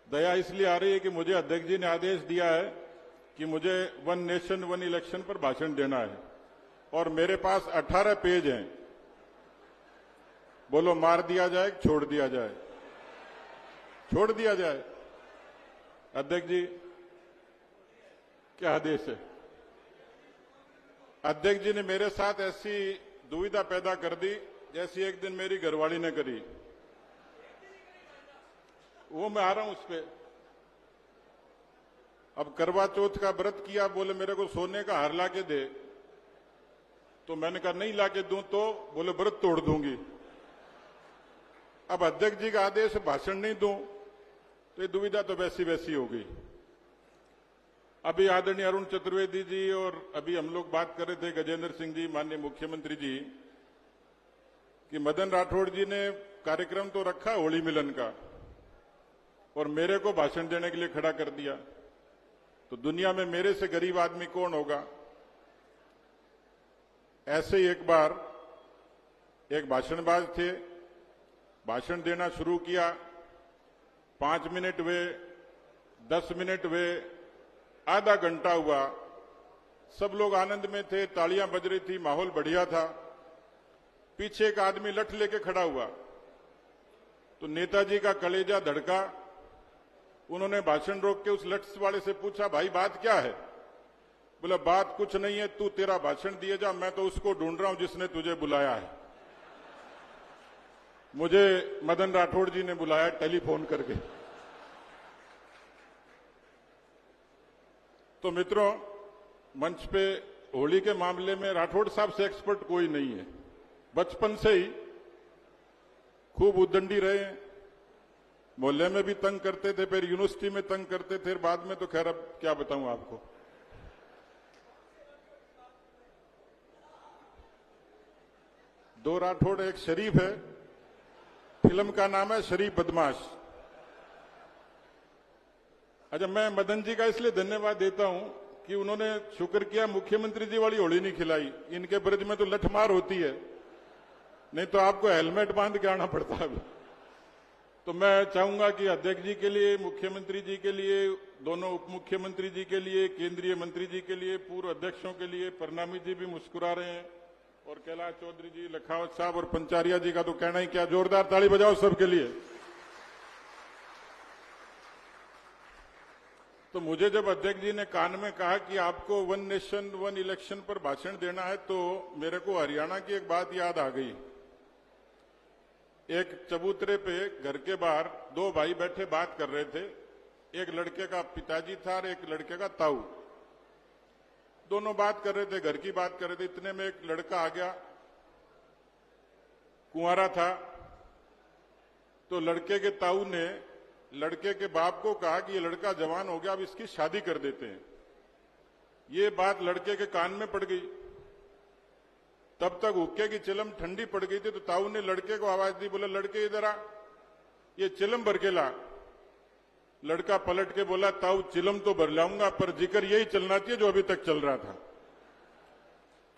दया इसलिए आ रही है कि मुझे अध्यक्ष जी ने आदेश दिया है कि मुझे वन नेशन वन इलेक्शन पर भाषण देना है और मेरे पास 18 पेज हैं। बोलो मार दिया जाए, छोड़ दिया जाए? छोड़ दिया जाए। अध्यक्ष जी क्या आदेश है? अध्यक्ष जी ने मेरे साथ ऐसी दुविधा पैदा कर दी जैसी एक दिन मेरी घरवाली ने करी। वो मैं आ रहा हूं उस पे। अब करवा चौथ का व्रत किया, बोले मेरे को सोने का हार ला के दे, तो मैंने कहा नहीं ला के दूं तो बोले व्रत तोड़ दूंगी। अब अध्यक्ष जी का आदेश भाषण नहीं दूं तो ये दुविधा तो वैसी वैसी हो गई। अभी आदरणीय अरुण चतुर्वेदी जी और अभी हम लोग बात कर रहे थे गजेंद्र सिंह जी, माननीय मुख्यमंत्री जी, कि मदन राठौड़ जी ने कार्यक्रम तो रखा होली मिलन का और मेरे को भाषण देने के लिए खड़ा कर दिया। तो दुनिया में मेरे से गरीब आदमी कौन होगा? ऐसे ही एक बार एक भाषणबाज थे, भाषण देना शुरू किया, 5 मिनट हुए, 10 मिनट हुए, आधा घंटा हुआ, सब लोग आनंद में थे, तालियां बज रही थी, माहौल बढ़िया था। पीछे एक आदमी लठ लेके खड़ा हुआ तो नेताजी का कलेजा धड़का। उन्होंने भाषण रोक के उस लठ वाले से पूछा, भाई बात क्या है? बोला बात कुछ नहीं है, तू तेरा भाषण दिए जा, मैं तो उसको ढूंढ रहा हूं जिसने तुझे बुलाया है। मुझे मदन राठौड़ जी ने बुलाया टेलीफोन करके। तो मित्रों, मंच पे होली के मामले में राठौड़ साहब से एक्सपर्ट कोई नहीं है। बचपन से ही खूब उद्दंडी रहे हैं, मोहल्ले में भी तंग करते थे, फिर यूनिवर्सिटी में तंग करते थे, बाद में तो खैर अब क्या बताऊं आपको। दो राठौड़, एक शरीफ है, फिल्म का नाम है शरीफ बदमाश। अच्छा, मैं मदन जी का इसलिए धन्यवाद देता हूं कि उन्होंने शुक्र किया मुख्यमंत्री जी वाली होली नहीं खिलाई। इनके ब्रज में तो लठमार होती है, नहीं तो आपको हेलमेट बांध के आना पड़ता है। तो मैं चाहूंगा कि अध्यक्ष जी के लिए, मुख्यमंत्री जी के लिए, दोनों उप मुख्यमंत्री जी के लिए, केंद्रीय मंत्री जी के लिए, पूर्व अध्यक्षों के लिए, परनामी जी भी मुस्कुरा रहे हैं, और कैलाश चौधरी जी, लखावत साहब और पंचारिया जी का तो कहना ही क्या, जोरदार ताली बजाओ सबके लिए। तो मुझे जब अध्यक्ष जी ने कान में कहा कि आपको वन नेशन वन इलेक्शन पर भाषण देना है, तो मेरे को हरियाणा की एक बात याद आ गई। एक चबूतरे पे घर के बाहर दो भाई बैठे बात कर रहे थे। एक लड़के का पिताजी था और एक लड़के का ताऊ। दोनों बात कर रहे थे, घर की बात कर रहे थे। इतने में एक लड़का आ गया, कुंवारा था। तो लड़के के ताऊ ने लड़के के बाप को कहा कि ये लड़का जवान हो गया, अब इसकी शादी कर देते हैं। ये बात लड़के के कान में पड़ गई। तब तक हुक्के की चिलम ठंडी पड़ गई थी। तो ताऊ ने लड़के को आवाज दी, बोला लड़के इधर आ, ये चिलम भर के ला। लड़का पलट के बोला, ताऊ चिलम तो भर लाऊंगा, पर जिक्र यही चलना चाहिए जो अभी तक चल रहा था।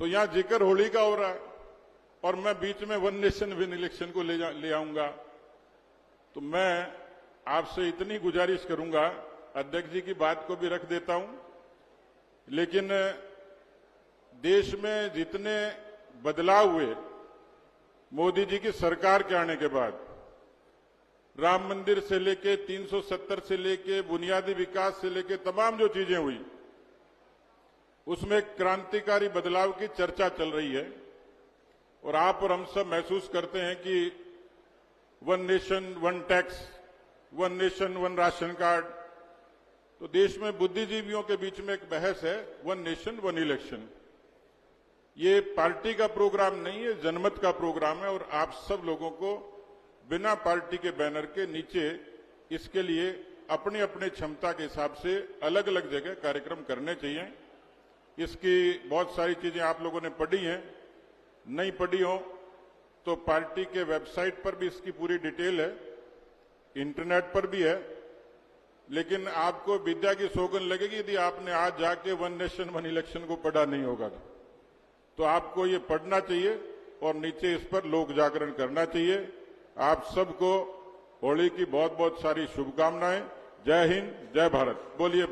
तो यहां जिक्र होली का हो रहा है और मैं बीच में वन नेशन वन इलेक्शन को ले आऊंगा। तो मैं आपसे इतनी गुजारिश करूंगा, अध्यक्ष जी की बात को भी रख देता हूं, लेकिन देश में जितने बदलाव हुए मोदी जी की सरकार के आने के बाद, राम मंदिर से लेके 370 से लेके बुनियादी विकास से लेके तमाम जो चीजें हुई, उसमें क्रांतिकारी बदलाव की चर्चा चल रही है। और आप और हम सब महसूस करते हैं कि one nation one tax, one nation one ration card, तो देश में बुद्धिजीवियों के बीच में एक बहस है, वन नेशन वन इलेक्शन। ये पार्टी का प्रोग्राम नहीं है, जनमत का प्रोग्राम है। और आप सब लोगों को बिना पार्टी के बैनर के नीचे इसके लिए अपनी अपनी क्षमता के हिसाब से अलग अलग जगह कार्यक्रम करने चाहिए। इसकी बहुत सारी चीजें आप लोगों ने पढ़ी हैं, नहीं पढ़ी हो तो पार्टी के वेबसाइट पर भी इसकी पूरी डिटेल है, इंटरनेट पर भी है। लेकिन आपको विद्या की सौगंध लगेगी यदि आपने आज जाके वन नेशन वन इलेक्शन को पढ़ा नहीं होगा। तो आपको ये पढ़ना चाहिए और नीचे इस पर लोक जागरण करना चाहिए। आप सबको होली की बहुत बहुत सारी शुभकामनाएं। जय हिंद, जय भारत। बोलिए।